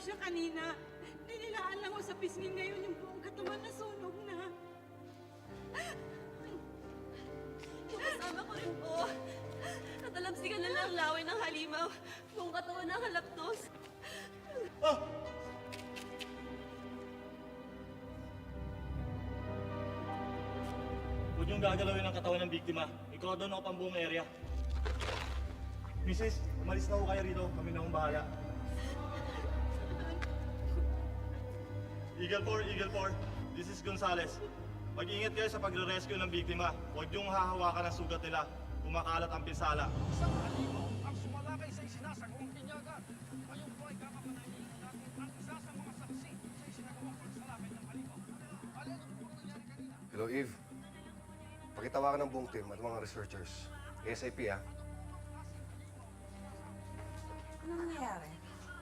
siya kanina. Ninilaan lang ko sa pisngi ngayon yung buong katawan na sunog na. Yung kasama ko rin po. Natalamsigan na lang laway ng halimaw. Buong katawan ng halaptos. Ah! Huwag niyong gagalawin ang katawan ng biktima. I-cordon ako pang buong area. Mrs., umalis na ho kayo rito. Kami na hong bahala. Eagle 4. This is Gonzales. Mag-ingat kayo sa pagre-rescue ng biktima. Huwag niyong hahawakan ang sugat nila. Kumakalat ang pinsala. Isang halimaw ang sumalakay sa isinasagawang pinyagan. Ngayon po ay kakapanahin natin ang isa sa mga saksi sa isinagawang pagsalakay ng halimaw. Alin ang puro nangyari kanina? Hello, Eve. Pakitawakan ng buong team at mga researchers. ASAP, ha? Ano nangyayari?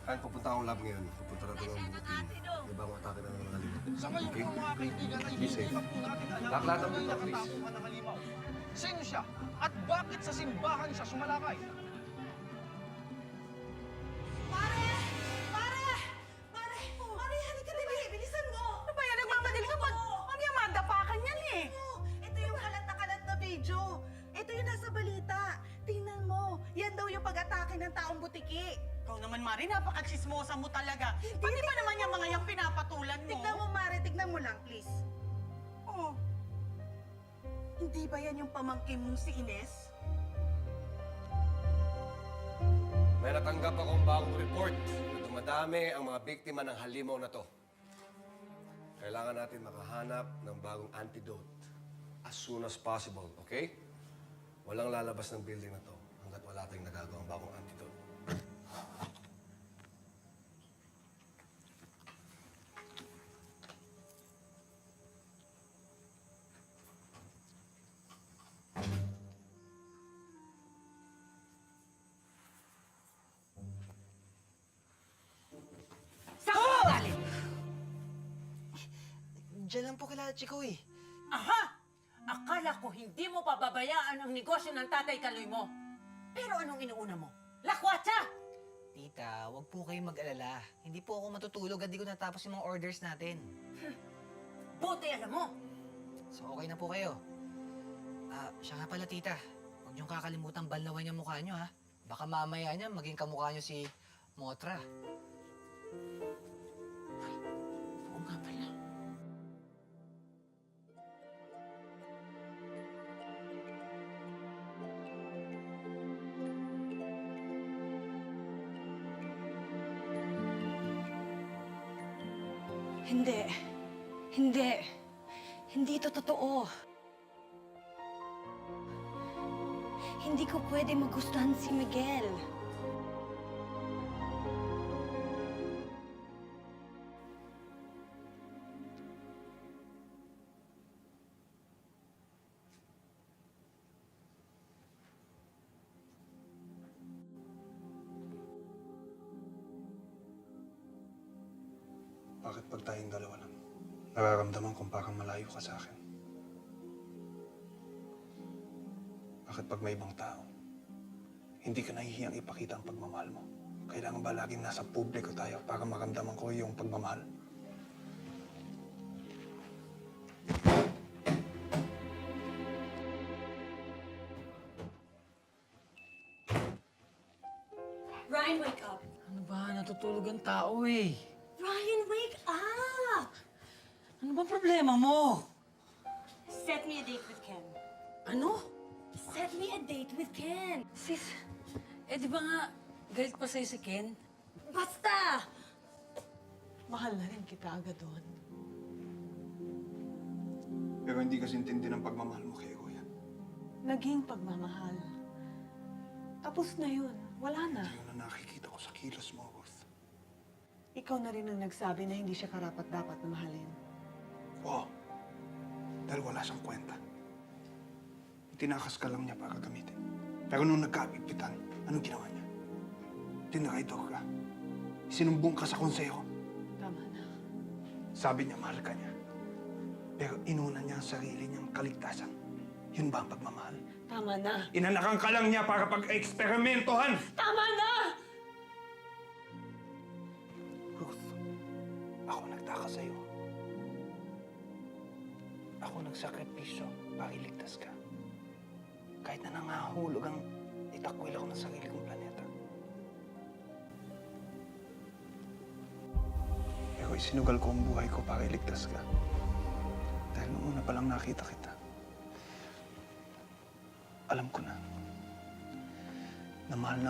Kahit pupunta akong lab ngayon, pupunta na doon ang buong team. May bagong atake na ng halimaw. Sa ngayon po mga kaibigan ay Be hindi safe. pa po natin alam Lahat ang kung buka, please. nakatakuhan ng halimaw. Sino siya? At bakit sa simbahan siya sumalakay? Pare! Pare! Pare! Pare, halika dali! Bilisan mo! Ano ba yan? Nagmamadali ka pa! Mamaya madapakan yan eh! Ito yung kalat na video. Ito yung nasa balita. Tingnan mo. Yan daw yung pag-atake ng taong butiki. Ikaw naman, Mari, napaka-chismosa mo talaga. Pati ba naman yung mga yung pinapatulan mo? Tignan mo, Mare. Tignan mo lang, please. Oh, Hindi ba yan yung pamangkin mong si Ines? May natanggap akong bagong report na dumadami ang mga biktima ng halimaw na to. Kailangan natin makahanap ng bagong antidote as soon as possible, okay? Walang lalabas ng building na to hanggat wala tayong nagagawang bagong antidote. saan ka galing? Diyan lang po kila Chico eh. Aha! Akala ko hindi mo pababayaan ang negosyo ng tatay Kaloy mo. Pero anong inuuna mo? Lakwatsa! Tita, wag po kayong mag-alala. Hindi po ako matutulog at di ko natapos yung mga orders natin. Buti alam mo. So okay na po kayo. Siya nga pala tita. Huwag niyong kakalimutan balnawan yung mukha niyo ha. Baka mamaya niya maging kamukha niyo si Motra. Oo nga pala. Hindi. Hindi. Hindi ito totoo. Hindi ko pwede magustuhan si Miguel. Bakit pag tayong dalawa lang, nararamdaman kong parang malayo ka sa akin? Bakit pag may ibang tao, hindi ka nahihiyang ipakita ang pagmamahal mo? Kailangan ba laging nasa publiko tayo para maramdaman ko yung pagmamahal? Ryan, wake up. Ano ba? Natutulog ang tao eh. Ryan, wake up! Ano ba problema mo? Set me a date with Ken. Ano? Set me a date with Ken. Sis, di ba nga galit pa sa'yo si Ken? Basta! mahal na rin kita agad doon. Pero hindi kasi intindi ng pagmamahal mo kay Kuya. Naging pagmamahal. Tapos na yun. Wala na. Yun ang nakikita ko sa kilos mo, Ruth. Ikaw na rin ang nagsabi na hindi siya karapat-dapat na mahalin. Oo. Dahil wala siyang kwenta. Tinakas ka lang niya para gamitin. Pero nung nagkapigpitan, anong ginawa niya? Tinraidor ka. Sinumbong ka sa konseho. Tama na. Sabi niya, mahal ka niya. Pero inuna niya ang sarili niyang kaligtasan. Yun ba ang pagmamahal? Tama na. Inanakan ka lang niya para pag-eksperimentohan! Tama na! Ruth, ka sa'yo. Ako nagsakripisyo para iligtas ka. Kahit na nangahulog ang itakwil ako ng sarili kong planeta. Pero isinugal ko ang buhay ko para iligtas ka. Dahil noong una pa lang nakita kita, alam ko na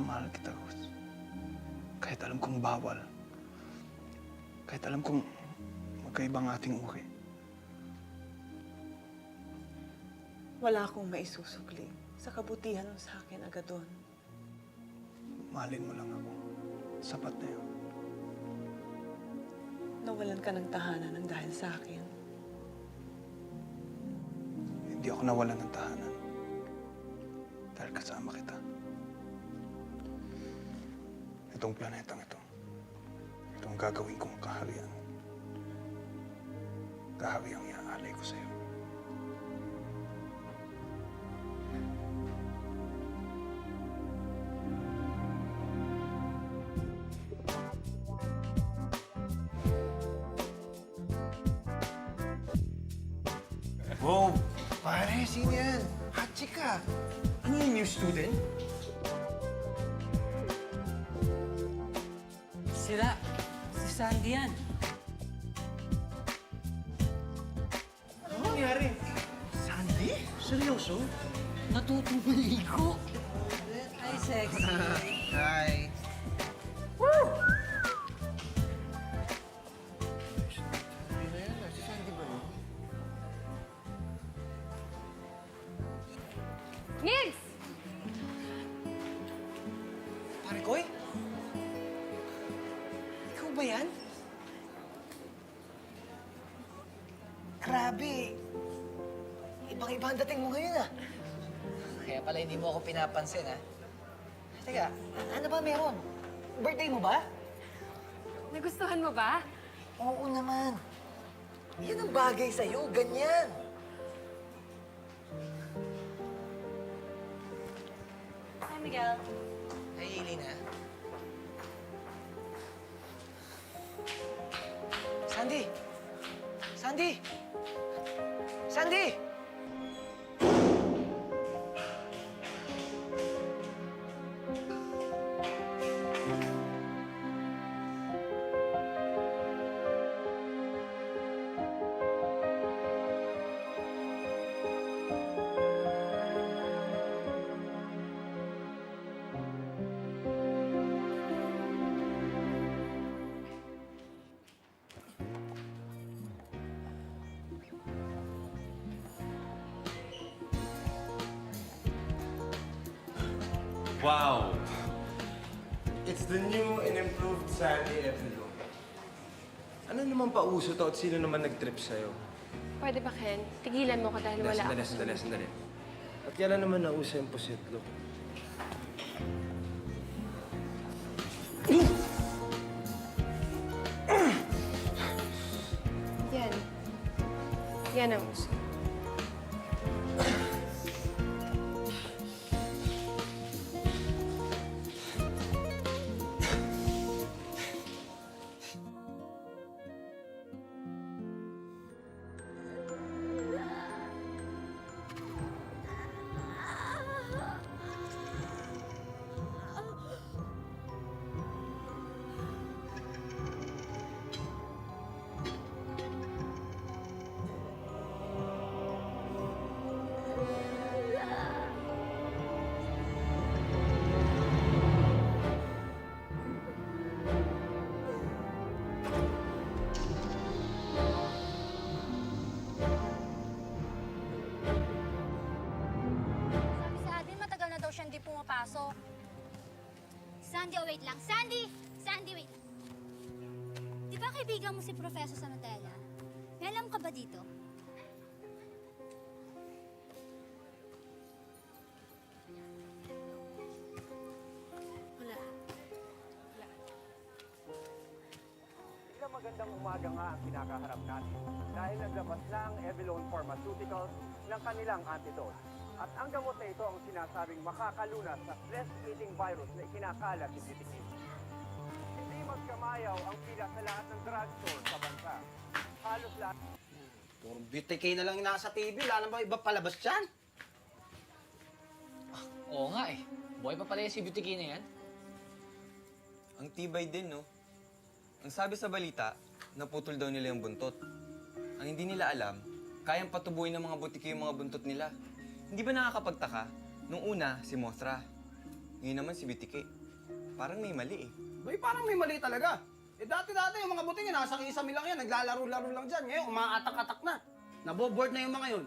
mahal kita, Ruth. Kahit alam kong bawal. Kahit alam kong magkaibang ating uri. Wala akong maisusukli sa kabutihan mo sa akin, Agadon. Mahalin mo lang ako. Sapat na yun. Nawalan ka ng tahanan ng dahil sa akin. Hindi ako nawalan ng tahanan. Dahil kasama kita. Itong planetang ito. Itong gagawin kong kaharian. Kahariang iaalay ko sa'yo. Wow! Pare, sino yan? Hot chick ka. Ano yung new student? Sila, si Sandy yan. Ano nangyari? Sandy? Seryoso? Natutong maligo. Ay, sexy. Hi. Nigs! Pare Koy? Ikaw ba yan? Grabe. Ibang-iba ang dating mo ngayon, ah. Kaya pala hindi mo ako pinapansin, ah. Teka, ano ba meron? Birthday mo ba? Nagustuhan mo ba? Oo naman. Yan ang bagay sa'yo, ganyan. Hi, Miguel. Ay, Elena. Sandy! Sandy! Sandy! Wow! It's the new and improved Sandy Evelo. Ano naman pauso to at sino naman nag-trip sa'yo? Pwede ba, Ken? Tigilan mo ko dahil wala ako. Sandali. At kailan naman nauso yung pusitlo? Yan. Yan ang uso. Sabi sa admin, matagal na daw siya hindi pumapasok. Sandy, oh wait lang. Sandy! Sandy, wait. Di ba kaibigan mo si Professor sa Nutella? May alam ka ba dito? Wala. Isang magandang umaga nga ang kinakaharap natin dahil naglabas na ang Evilone Pharmaceuticals ng kanilang antidote. At ang gamot na ito ang sinasabing makakalunas sa stress-eating virus na ikinakalat ni Titikin. Hindi magkamali umayaw ang pila sa lahat ng drugstore sa bansa. Halos lahat. Puro BTK na lang yung nasa TV. Wala na ba iba palabas dyan? Oo nga eh. Buhay pa pala yung si Beauty Key na yan. Ang tibay din, no? Ang sabi sa balita, naputol daw nila yung buntot. Ang hindi nila alam, kayang patubuhin ng mga butiki yung mga buntot nila. Hindi ba nakakapagtaka? Nung una, si Mothra. Ngayon naman si BTK. Parang may mali eh. Bay, parang may mali talaga. Eh dati-dati yung mga buting nasa kisame lang yan. Naglalaro-laro lang dyan. Ngayon, umaatak-atak na. Naboboard na yung mga yun.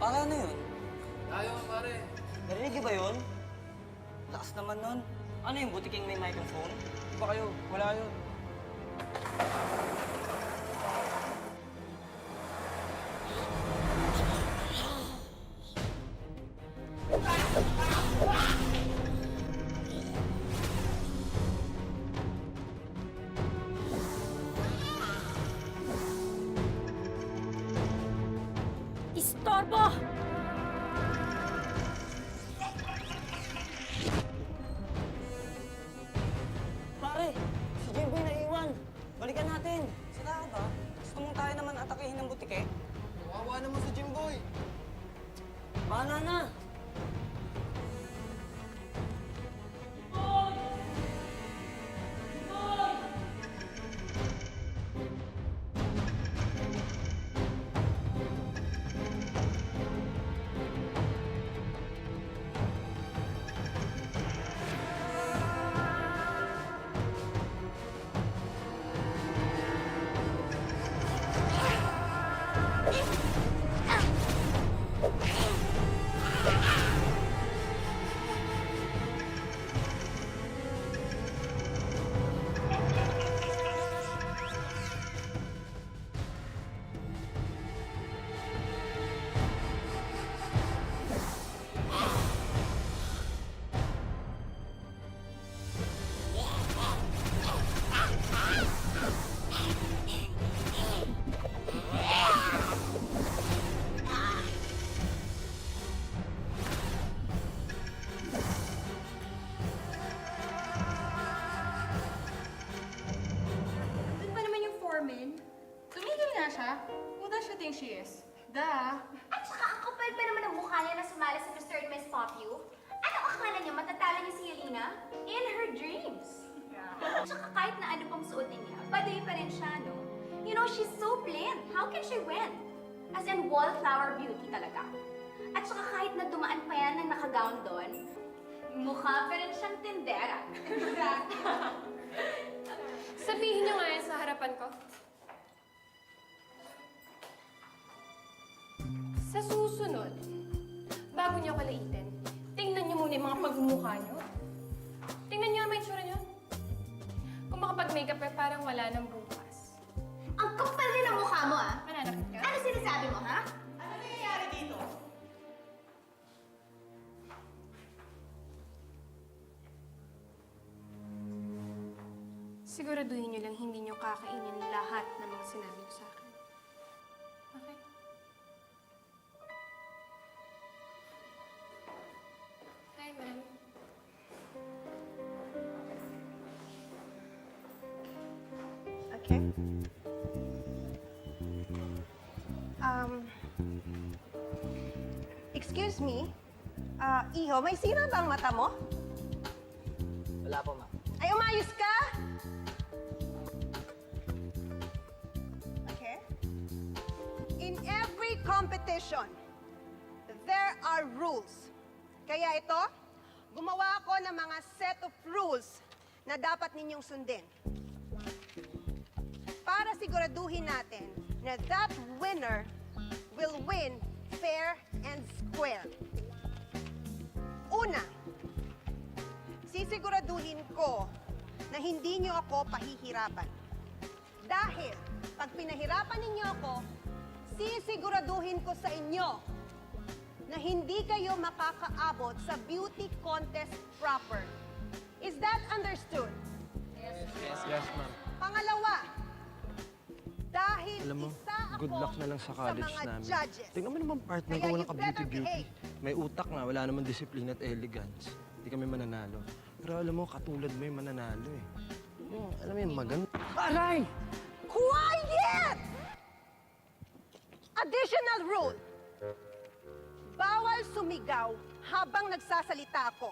Pare, ano yun? Tayo, pare. Narinig niyo ba yun? Lakas naman nun. Ano yung butiking may microphone? Ba kayo? Wala yun. Istorbo! Pare, si Jimboy naiwan. Balikan natin. Sila ka ba? Gusto mong tayo naman atakihin ng butike? Kawawa naman si Jimboy. Bahala na. Doon pa naman yung foreman. Tumigil nga siya. Who does she think she is? Da. At saka ang kapal pa naman ang mukha niya na sumala sa Mr. and Miss Pop You. Ano akala niya matatalo niya si Yelena? In her dreams. At saka kahit na ano pang suotin niya, baduy pa rin siya, no? You know, she's so plain. How can she win? As in, wallflower beauty talaga. At saka kahit na dumaan pa yan ng nakagown doon, mukha pa rin siyang tindera. Sabihin niyo nga yan sa harapan ko. Sa susunod, bago niyo ako laitin, tingnan niyo muna yung mga pagmumukha niyo. Tingnan niyo naman yung tsura niyo. Kung makapag-makeup ka, parang wala nang bukas. Ang kapal rin ang mukha mo, ah. Mananakit ka? Ano sinasabi mo, ha? Ano nangyayari dito? Siguraduhin niyo lang hindi niyo kakainin lahat ng mga sinabi niyo sa akin. Okay? Hi, ma'am. Okay. Excuse me. Iho, may sira ba ang mata mo? Wala po, ma'am. Ay, umayos ka! Okay. In every competition, there are rules. Kaya ito, gumawa ako ng mga set of rules na dapat ninyong sundin. Para siguraduhin natin na that winner will win fair and square. Una, sisiguraduhin ko na hindi niyo ako pahihirapan. Dahil pag pinahirapan ninyo ako, sisiguraduhin ko sa inyo na hindi kayo makakaabot sa beauty contest proper. Is that understood? Yes, ma'am. Pangalawa, dahil Alam mo, isa ako good luck na lang sa college mga namin. judges. Tingnan mo naman partner Kaya ko, walang you ka-beauty better beauty. behave. May utak nga, wala naman disiplina at elegance. Hindi kami mananalo. Pero alam mo, katulad mo yung mananalo eh. Yung, alam mo yung maganda. Aray! Quiet! Additional rule. Bawal sumigaw habang nagsasalita ako.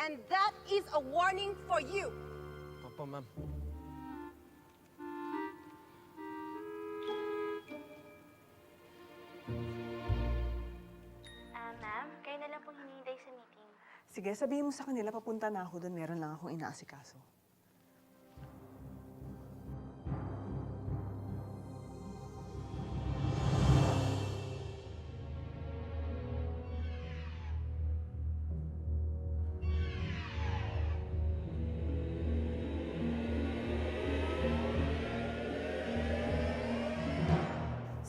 And that is a warning for you. Opo, ma'am. Ma'am, kayo na lang pong hinihintay sa meeting. Sige, sabihin mo sa kanila, papunta na ako doon. Meron lang akong inaasikaso.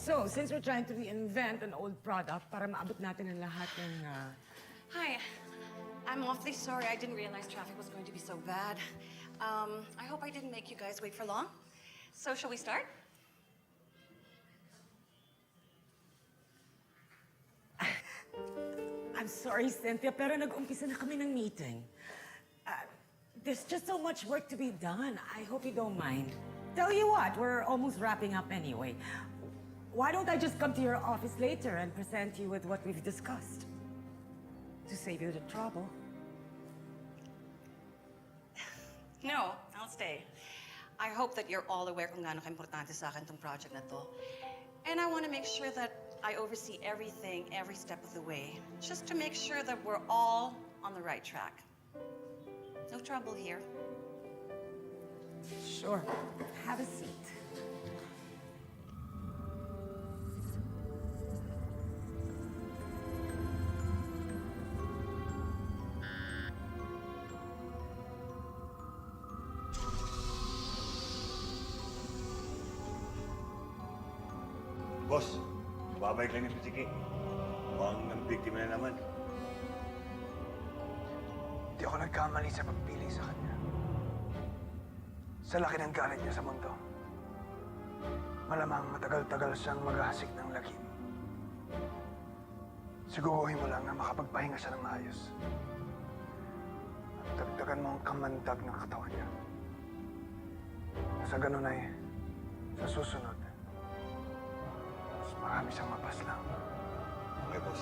So, since we're trying to reinvent an old product para maabot natin ang lahat ng... Hi. I'm awfully sorry. I didn't realize traffic was going to be so bad. I hope I didn't make you guys wait for long. So, shall we start? I'm sorry, Cynthia, pero nag-umpisa na kami ng meeting. There's just so much work to be done. I hope you don't mind. Tell you what, we're almost wrapping up anyway. Why don't I just come to your office later and present you with what we've discussed? To save you the trouble. No, I'll stay. I hope that you're all aware kung gaano ka-importante sa akin tong project na to. And I want to make sure that I oversee everything, every step of the way, just to make sure that we're all on the right track. No trouble here. Sure. Have a seat. Boss, babalik lang yung Butiki. Mukhang ang biktima na naman. Hindi ako nagkamali sa pagpili sa kanya. Sa laki ng galit niya sa mundo. Malamang matagal-tagal siyang maghahasik ng lagim. Siguruhin mo lang na makapagpahinga siya ng maayos. At dagdagan mo ang kamandag ng katawan niya. Sa ganun ay, sa susunod, mas marami siyang mapaslang. Okay, boss.